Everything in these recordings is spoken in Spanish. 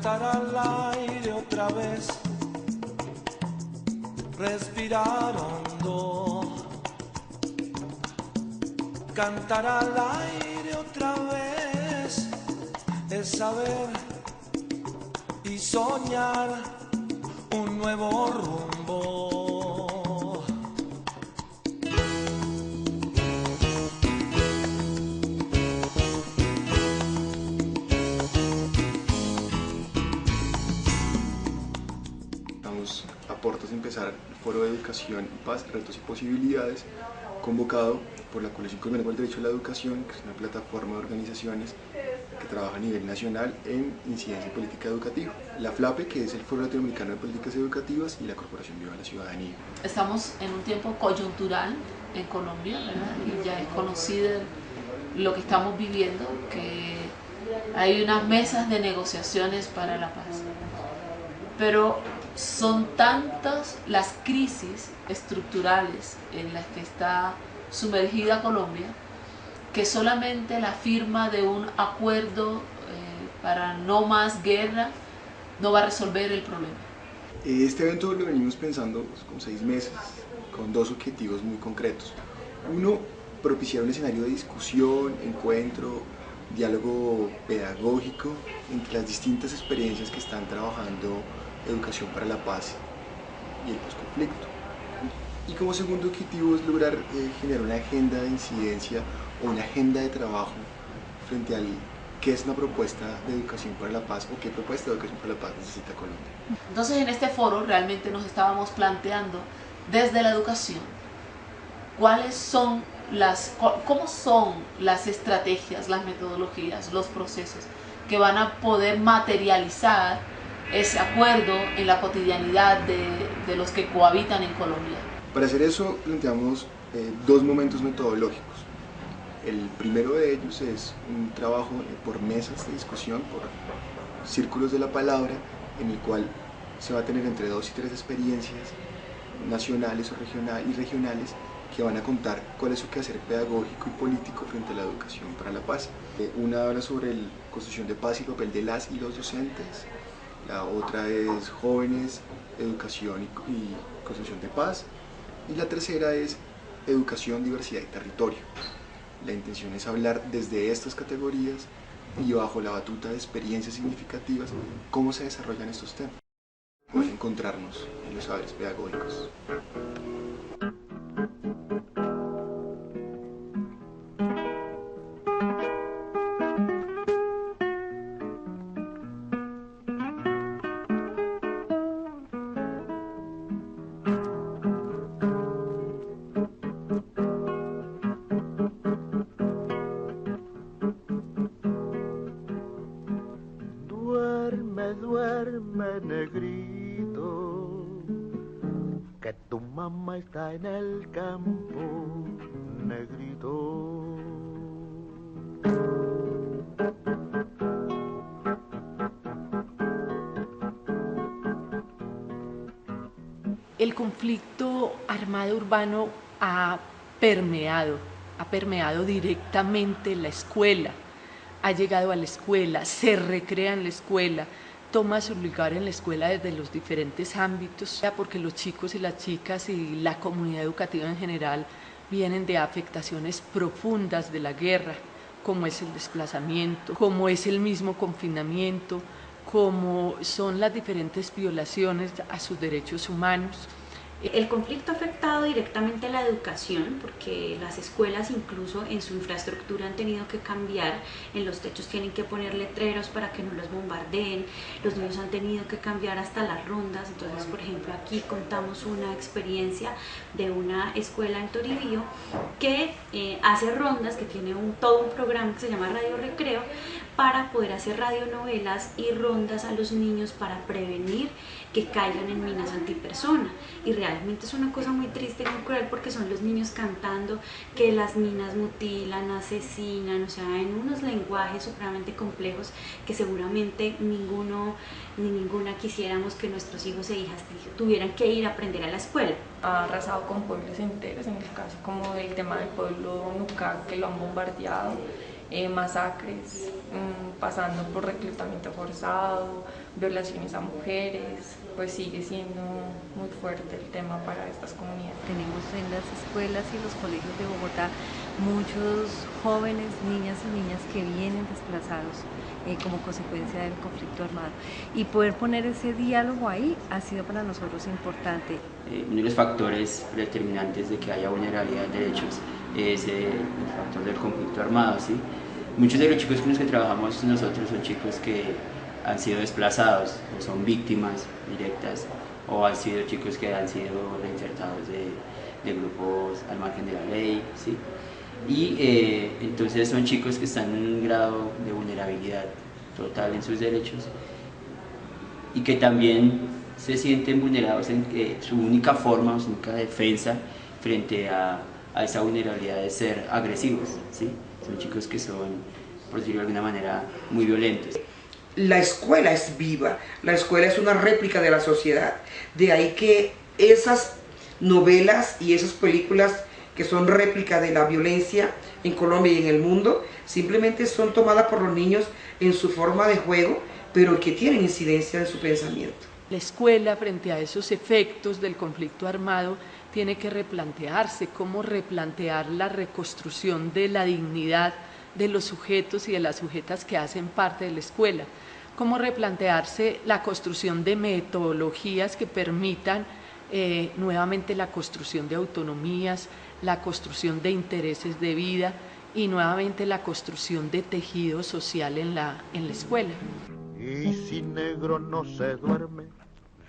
Cantar al aire otra vez, respirar hondo. Cantar al aire otra vez es saber y soñar un nuevo rumbo. Estamos a puertas de empezar el Foro de Educación y Paz, Retos y Posibilidades, convocado por la Coalición Colombiana por el Derecho a la Educación, que es una plataforma de organizaciones que trabaja a nivel nacional en incidencia política educativa. La FLAPE, que es el Foro Latinoamericano de Políticas Educativas, y la Corporación Viva la Ciudadanía. Estamos en un tiempo coyuntural en Colombia, ¿verdad? Y ya es conocido lo que estamos viviendo, que hay unas mesas de negociaciones para la paz. Pero son tantas las crisis estructurales en las que está sumergida Colombia, que solamente la firma de un acuerdo para no más guerra no va a resolver el problema. Este evento lo venimos pensando con 6 meses, con 2 objetivos muy concretos. Uno, propiciar un escenario de discusión, encuentro, diálogo pedagógico entre las distintas experiencias que están trabajando Educación para la Paz y el posconflicto. Y como segundo objetivo es lograr generar una agenda de incidencia o una agenda de trabajo frente al qué es una propuesta de educación para la paz o qué propuesta de educación para la paz necesita Colombia. Entonces en este foro realmente nos estábamos planteando desde la educación cómo son las estrategias, las metodologías, los procesos que van a poder materializar ese acuerdo en la cotidianidad de los que cohabitan en Colombia. Para hacer eso planteamos 2 momentos metodológicos. El primero de ellos es un trabajo por mesas de discusión, por círculos de la palabra, en el cual se va a tener entre 2 y 3 experiencias nacionales o regionales que van a contar cuál es su quehacer pedagógico y político frente a la educación para la paz. Una habla sobre la construcción de paz y el papel de las y los docentes. La otra es jóvenes, educación y construcción de paz. Y la tercera es educación, diversidad y territorio. La intención es hablar desde estas categorías y bajo la batuta de experiencias significativas cómo se desarrollan estos temas. Poder encontrarnos en los saberes pedagógicos. Duerme, negrito, que tu mamá está en el campo, negrito. El conflicto armado urbano ha permeado directamente la escuela, ha llegado a la escuela, se recrea en la escuela, toma su lugar en la escuela desde los diferentes ámbitos, porque los chicos y las chicas y la comunidad educativa en general vienen de afectaciones profundas de la guerra, como es el desplazamiento, como es el mismo confinamiento, como son las diferentes violaciones a sus derechos humanos. El conflicto ha afectado directamente a la educación porque las escuelas incluso en su infraestructura han tenido que cambiar, en los techos tienen que poner letreros para que no los bombardeen, los niños han tenido que cambiar hasta las rondas. Entonces, por ejemplo, aquí contamos una experiencia de una escuela en Toribío que hace rondas, que tiene todo un programa que se llama Radio Recreo, para poder hacer radionovelas y rondas a los niños para prevenir que caigan en minas antipersona. Y realmente es una cosa muy triste y muy cruel porque son los niños cantando que las minas mutilan, asesinan, o sea, en unos lenguajes supremamente complejos que seguramente ninguno ni ninguna quisiéramos que nuestros hijos e hijas tuvieran que ir a aprender a la escuela. Ha arrasado con pueblos enteros, en el caso como el tema del pueblo Nucá, que lo han bombardeado. masacres, pasando por reclutamiento forzado, violaciones a mujeres, pues sigue siendo muy fuerte el tema para estas comunidades. Tenemos en las escuelas y los colegios de Bogotá muchos jóvenes, niñas y niñas que vienen desplazados como consecuencia del conflicto armado, y poder poner ese diálogo ahí ha sido para nosotros importante. Uno de los factores determinantes de que haya vulnerabilidad de derechos es el factor del conflicto armado, ¿sí? Muchos de los chicos con los que trabajamos nosotros son chicos que han sido desplazados o son víctimas directas, o han sido chicos que han sido reinsertados de grupos al margen de la ley, ¿sí? Y entonces son chicos que están en un grado de vulnerabilidad total en sus derechos y que también se sienten vulnerados en su única forma, su única defensa frente a esa vulnerabilidad de ser agresivos, ¿sí? Son chicos que son, por decirlo de alguna manera, muy violentos. La escuela es viva, la escuela es una réplica de la sociedad, de ahí que esas novelas y esas películas que son réplica de la violencia en Colombia y en el mundo, simplemente son tomadas por los niños en su forma de juego, pero que tienen incidencia en su pensamiento. La escuela, frente a esos efectos del conflicto armado, tiene que replantearse cómo replantear la reconstrucción de la dignidad de los sujetos y de las sujetas que hacen parte de la escuela, cómo replantearse la construcción de metodologías que permitan nuevamente la construcción de autonomías, la construcción de intereses de vida y nuevamente la construcción de tejido social en la escuela. Y si negro no se duerme,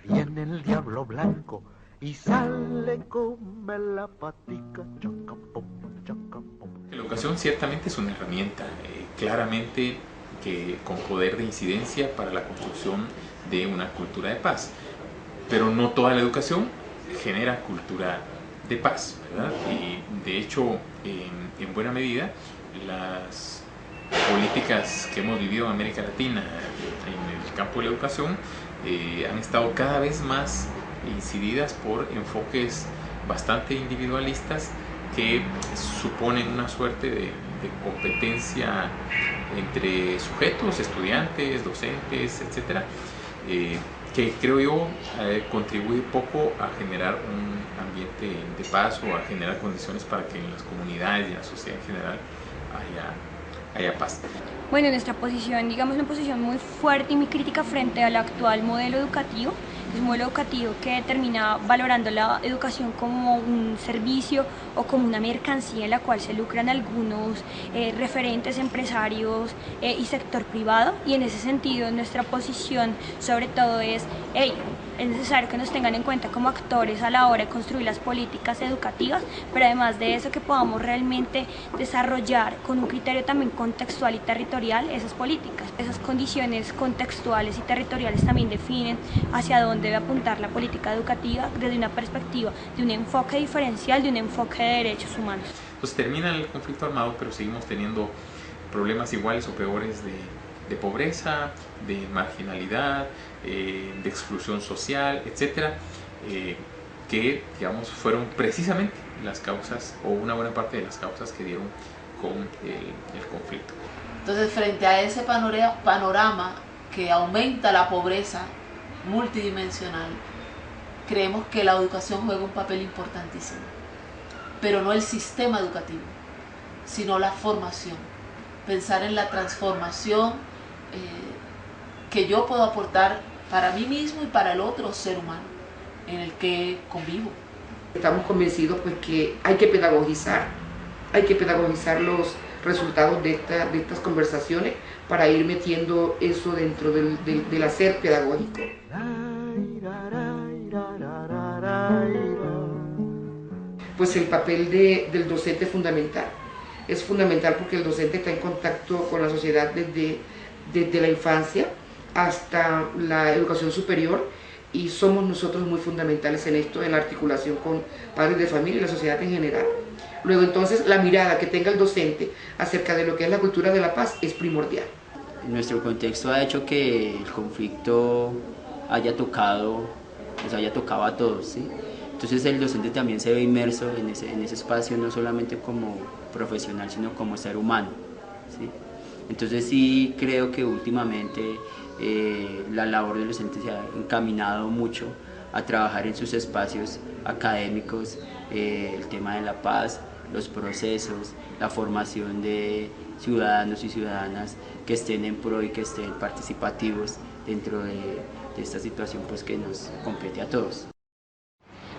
viene el diablo blanco y sale, come la patica, chacapum, chacapum. La educación ciertamente es una herramienta, claramente que con poder de incidencia para la construcción de una cultura de paz, pero no toda la educación genera cultura de paz, ¿verdad? Y de hecho, en buena medida, las políticas que hemos vivido en América Latina en el campo de la educación han estado cada vez más incididas por enfoques bastante individualistas que suponen una suerte de competencia entre sujetos, estudiantes, docentes, etc., que creo yo contribuye poco a generar un ambiente de paz o a generar condiciones para que en las comunidades y en la sociedad en general haya paz. Bueno, nuestra posición, digamos, una posición muy fuerte y muy crítica frente al actual modelo educativo. Es un modelo educativo que termina valorando la educación como un servicio o como una mercancía en la cual se lucran algunos referentes empresarios y sector privado, y en ese sentido nuestra posición sobre todo es es necesario que nos tengan en cuenta como actores a la hora de construir las políticas educativas, pero además de eso que podamos realmente desarrollar con un criterio también contextual y territorial esas políticas. Esas condiciones contextuales y territoriales también definen hacia dónde debe apuntar la política educativa desde una perspectiva de un enfoque diferencial, de un enfoque de derechos humanos. Entonces termina el conflicto armado, pero seguimos teniendo problemas iguales o peores de pobreza, de marginalidad, de exclusión social, etcétera, que digamos fueron precisamente las causas o una buena parte de las causas que dieron con el conflicto. Entonces, frente a ese panorama que aumenta la pobreza multidimensional, creemos que la educación juega un papel importantísimo, pero no el sistema educativo, sino la formación. Pensar en la transformación que yo puedo aportar para mí mismo y para el otro ser humano en el que convivo. Estamos convencidos pues que hay que pedagogizar los resultados de estas conversaciones para ir metiendo eso dentro del hacer pedagógico. Pues el papel del docente es fundamental. Es fundamental porque el docente está en contacto con la sociedad desde la infancia hasta la educación superior, y somos nosotros muy fundamentales en esto, en la articulación con padres de familia y la sociedad en general. Luego entonces la mirada que tenga el docente acerca de lo que es la cultura de la paz es primordial. Nuestro contexto ha hecho que el conflicto haya tocado a todos, ¿sí? Entonces el docente también se ve inmerso en ese espacio, no solamente como profesional, sino como ser humano, ¿sí? Entonces sí creo que últimamente la labor del docente se ha encaminado mucho a trabajar en sus espacios académicos, el tema de la paz, los procesos, la formación de ciudadanos y ciudadanas que estén en pro y que estén participativos dentro de esta situación pues, que nos compete a todos.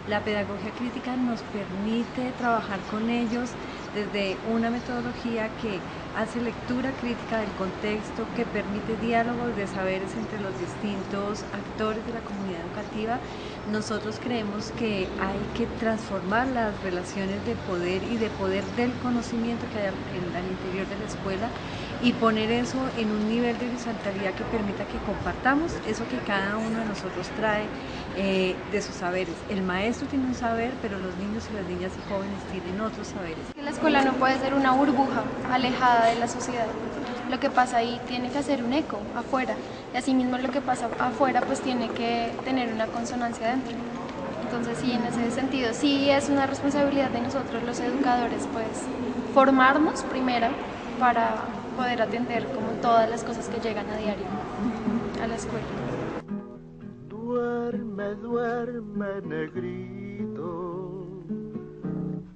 La pedagogía crítica nos permite trabajar con ellos desde una metodología que hace lectura crítica del contexto, que permite diálogos de saberes entre los distintos actores de la comunidad educativa. Nosotros creemos que hay que transformar las relaciones de poder y de poder del conocimiento que hay al interior de la escuela y poner eso en un nivel de horizontalidad que permita que compartamos eso que cada uno de nosotros trae de sus saberes. El maestro tiene un saber, pero los niños y las niñas y jóvenes tienen otros saberes. La escuela no puede ser una burbuja alejada de la sociedad. Lo que pasa ahí tiene que hacer un eco afuera, y asimismo lo que pasa afuera pues tiene que tener una consonancia dentro. Entonces sí, en ese sentido sí es una responsabilidad de nosotros los educadores pues formarnos primero para poder atender como todas las cosas que llegan a diario a la escuela. Duerme, duerme, negrito,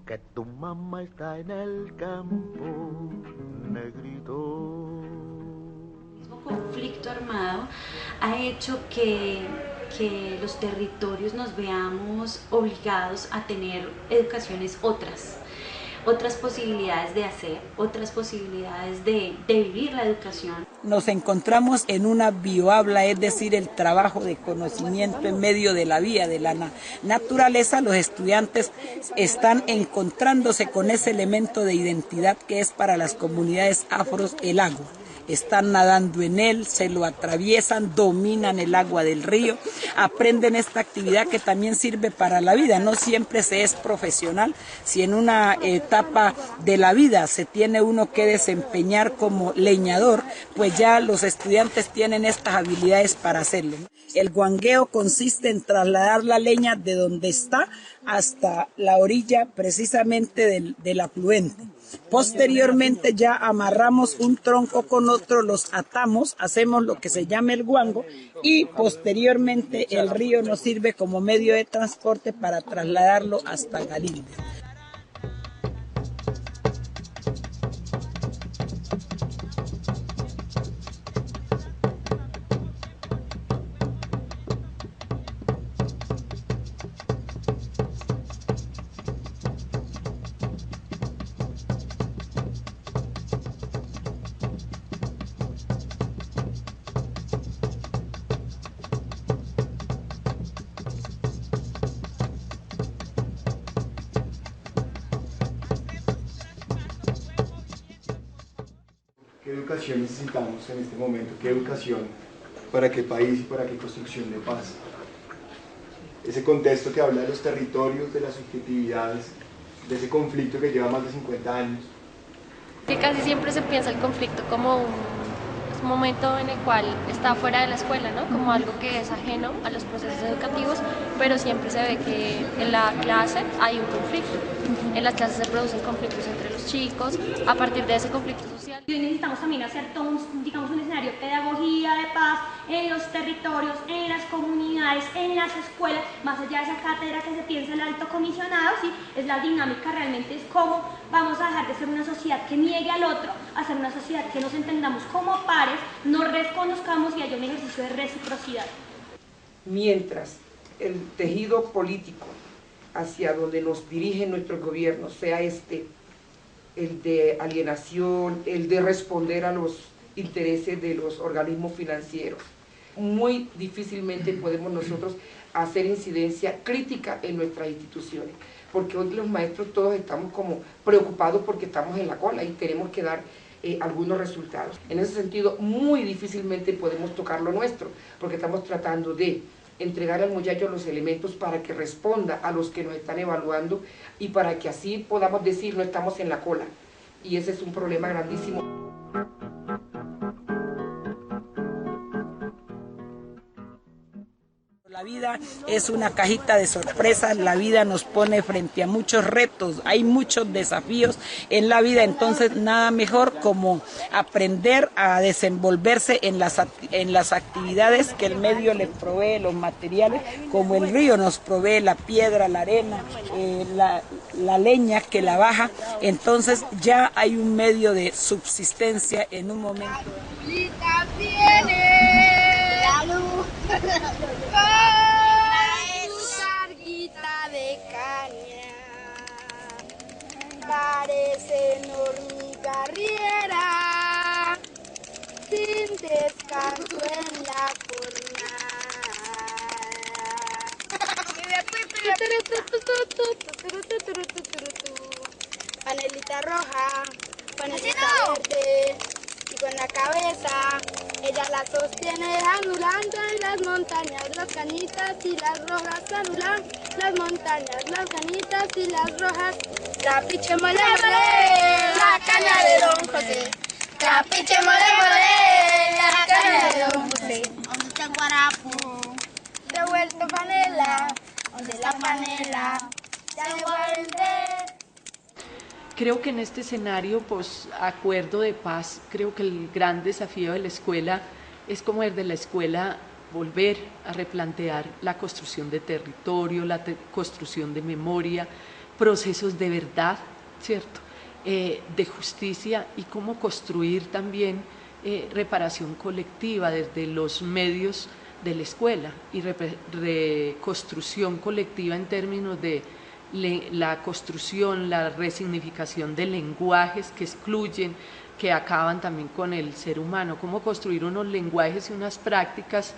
que tu mamá está en el campo, negrito. El conflicto armado ha hecho que los territorios nos veamos obligados a tener educaciones otras posibilidades de hacer, otras posibilidades de vivir la educación. Nos encontramos en una biohabla, es decir, el trabajo de conocimiento en medio de la vida, de la naturaleza. Los estudiantes están encontrándose con ese elemento de identidad que es para las comunidades afros el agua. Están nadando en él, se lo atraviesan, dominan el agua del río, aprenden esta actividad que también sirve para la vida. No siempre se es profesional, si en una etapa de la vida se tiene uno que desempeñar como leñador, pues ya los estudiantes tienen estas habilidades para hacerlo. El guangueo consiste en trasladar la leña de donde está hasta la orilla precisamente del afluente. Posteriormente ya amarramos un tronco con otro, los atamos, hacemos lo que se llama el guango y posteriormente el río nos sirve como medio de transporte para trasladarlo hasta Galíndez. ¿Qué educación necesitamos en este momento? ¿Qué educación? ¿Para qué país y para qué construcción de paz? Ese contexto que habla de los territorios, de las subjetividades, de ese conflicto que lleva más de 50 años. Que casi siempre se piensa el conflicto como un momento en el cual está fuera de la escuela, ¿no? Como algo que es ajeno a los procesos educativos, pero siempre se ve que en la clase hay un conflicto. En las clases se producen conflictos entre los chicos, a partir de ese conflicto social. Y hoy necesitamos también hacer todo un escenario de pedagogía de paz en los territorios, en las comunidades, en las escuelas, más allá de esa cátedra que se piensa el alto comisionado, ¿sí? Es la dinámica realmente, es cómo vamos a dejar de ser una sociedad que niegue al otro, a ser una sociedad que nos entendamos como pares, nos reconozcamos y haya un ejercicio de reciprocidad. Mientras el tejido político hacia donde nos dirigen nuestros gobiernos sea el de alienación, el de responder a los intereses de los organismos financieros, muy difícilmente podemos nosotros hacer incidencia crítica en nuestras instituciones, porque hoy los maestros todos estamos como preocupados porque estamos en la cola y tenemos que dar algunos resultados. En ese sentido, muy difícilmente podemos tocar lo nuestro, porque estamos tratando de entregar al muchacho los elementos para que responda a los que nos están evaluando y para que así podamos decir no estamos en la cola. Y ese es un problema grandísimo. La vida es una cajita de sorpresas, la vida nos pone frente a muchos retos, hay muchos desafíos en la vida, entonces nada mejor como aprender a desenvolverse en las actividades que el medio le provee, los materiales, como el río nos provee la piedra, la arena, la leña que la baja, entonces ya hay un medio de subsistencia en un momento. Viene la luz con su carguita de caña, parecen hormiga riera, sin descanso en la jornada. Panelita roja, panelita verde, y con la cabeza ella la sostiene anulando en las montañas las cañitas y las rojas, anulan las montañas, las cañitas y las rojas. Trapiche mole mole, la caña de Don José. Trapiche mole mole, la caña de Don José. Donde está guarapo, de vuelto panela, donde la panela ya no va a vender. Creo que en este escenario, pues, acuerdo de paz, creo que el gran desafío de la escuela es como desde la escuela volver a replantear la construcción de territorio, la construcción de memoria, procesos de verdad, ¿cierto?, de justicia y cómo construir también reparación colectiva desde los medios de la escuela y reconstrucción colectiva en términos de la construcción, la resignificación de lenguajes que excluyen, que acaban también con el ser humano, cómo construir unos lenguajes y unas prácticas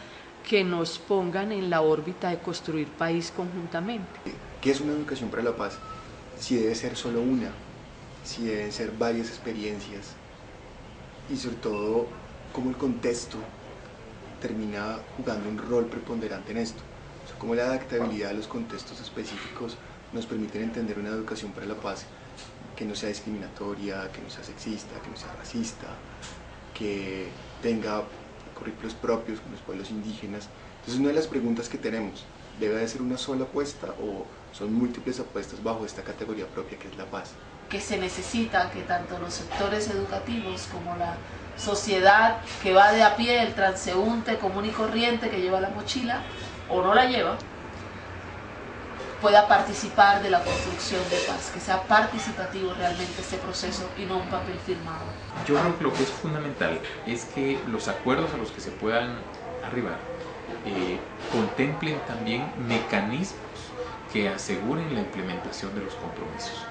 que nos pongan en la órbita de construir país conjuntamente. ¿Qué es una educación para la paz? Si debe ser solo una, si deben ser varias experiencias y sobre todo cómo el contexto termina jugando un rol preponderante en esto, o sea, cómo la adaptabilidad a los contextos específicos nos permiten entender una educación para la paz que no sea discriminatoria, que no sea sexista, que no sea racista, que tenga currículos propios con los pueblos indígenas. Entonces una de las preguntas que tenemos, ¿debe de ser una sola apuesta o son múltiples apuestas bajo esta categoría propia que es la paz? Que se necesita que tanto los sectores educativos como la sociedad que va de a pie, el transeúnte común y corriente que lleva la mochila o no la lleva, pueda participar de la construcción de paz, que sea participativo realmente este proceso y no un papel firmado. Yo creo que lo que es fundamental es que los acuerdos a los que se puedan arribar contemplen también mecanismos que aseguren la implementación de los compromisos,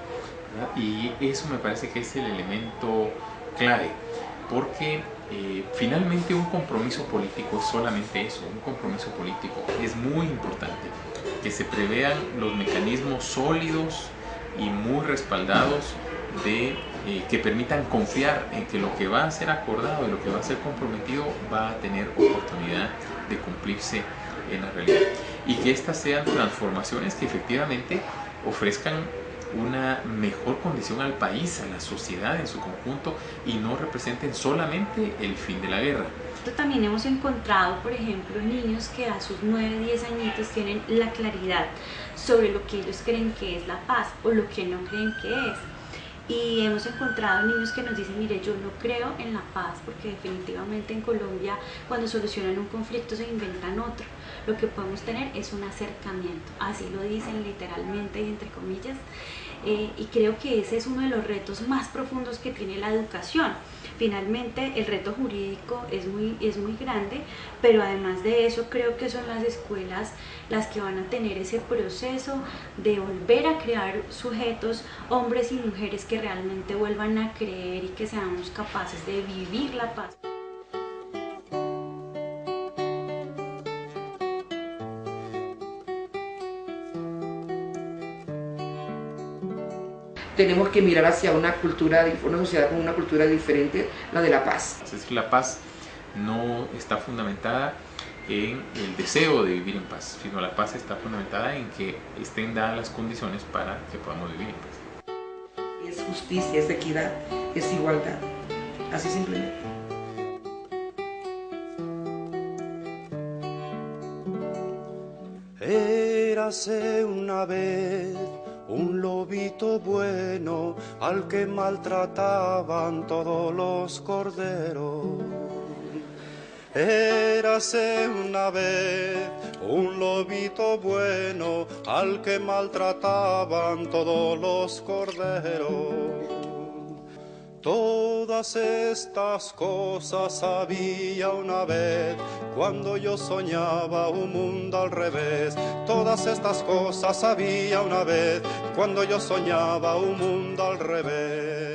¿verdad? Y eso me parece que es el elemento clave, porque finalmente un compromiso político es solamente eso, un compromiso político. Es muy importante que se prevean los mecanismos sólidos y muy respaldados que permitan confiar en que lo que va a ser acordado y lo que va a ser comprometido va a tener oportunidad de cumplirse en la realidad, y que estas sean transformaciones que efectivamente ofrezcan una mejor condición al país, a la sociedad en su conjunto, y no representen solamente el fin de la guerra. También hemos encontrado, por ejemplo, niños que a sus 9, 10 añitos tienen la claridad sobre lo que ellos creen que es la paz o lo que no creen que es. Y hemos encontrado niños que nos dicen, mire, yo no creo en la paz porque definitivamente en Colombia cuando solucionan un conflicto se inventan otro. Lo que podemos tener es un acercamiento, así lo dicen literalmente y entre comillas. Y creo que ese es uno de los retos más profundos que tiene la educación. Finalmente el reto jurídico es muy grande, pero además de eso creo que son las escuelas las que van a tener ese proceso de volver a crear sujetos, hombres y mujeres que realmente vuelvan a creer y que seamos capaces de vivir la paz. Tenemos que mirar hacia una sociedad con una cultura diferente, la de la paz. Es decir, la paz no está fundamentada en el deseo de vivir en paz, sino la paz está fundamentada en que estén dadas las condiciones para que podamos vivir en paz. Es justicia, es equidad, es igualdad, así simplemente. Érase una vez un lobito bueno al que maltrataban todos los corderos. Érase una vez un lobito bueno al que maltrataban todos los corderos. Todas estas cosas había una vez cuando yo soñaba un mundo al revés. Todas estas cosas había una vez cuando yo soñaba un mundo al revés.